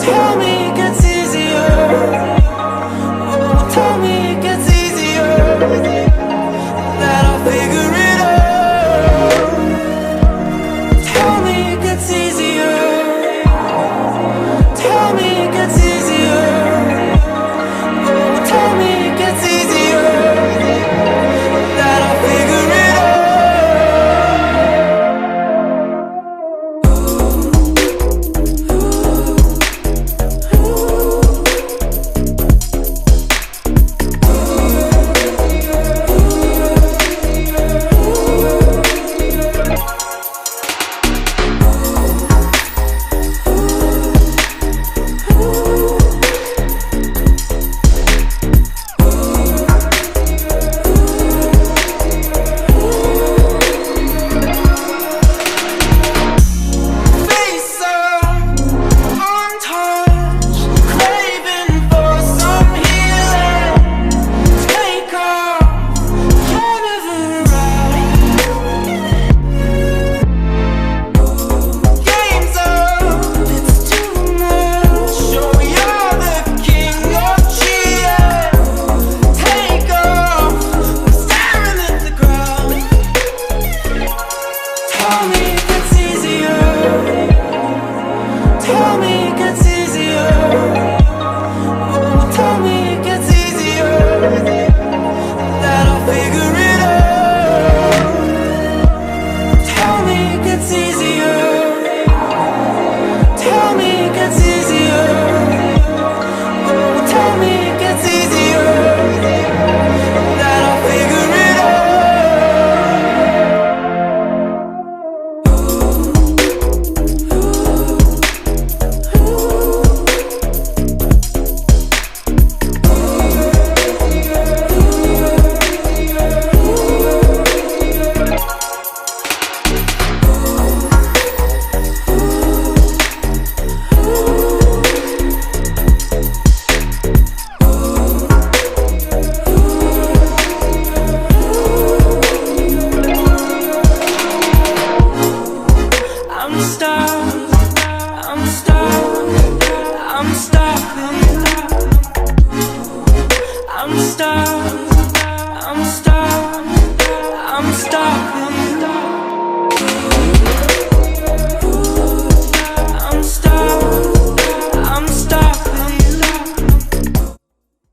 Tell me it gets easier. Oh, tell me it gets easier. That I'll figure it out. Tell me it gets easier. Tell me it gets easier. Oh, tell me it gets easier. That I'll figure it out. Tell me it gets easier. Tell me it gets easier. Oh, tell me it gets easier. That I'll figure it out. Tell me it gets easier. Tell me it gets easier. Oh, tell me it gets easier. That I'll figure it out. I'm stuck, I'm stuck, I'm stuck, I'm stuck, I'm stuck, I'm stuck.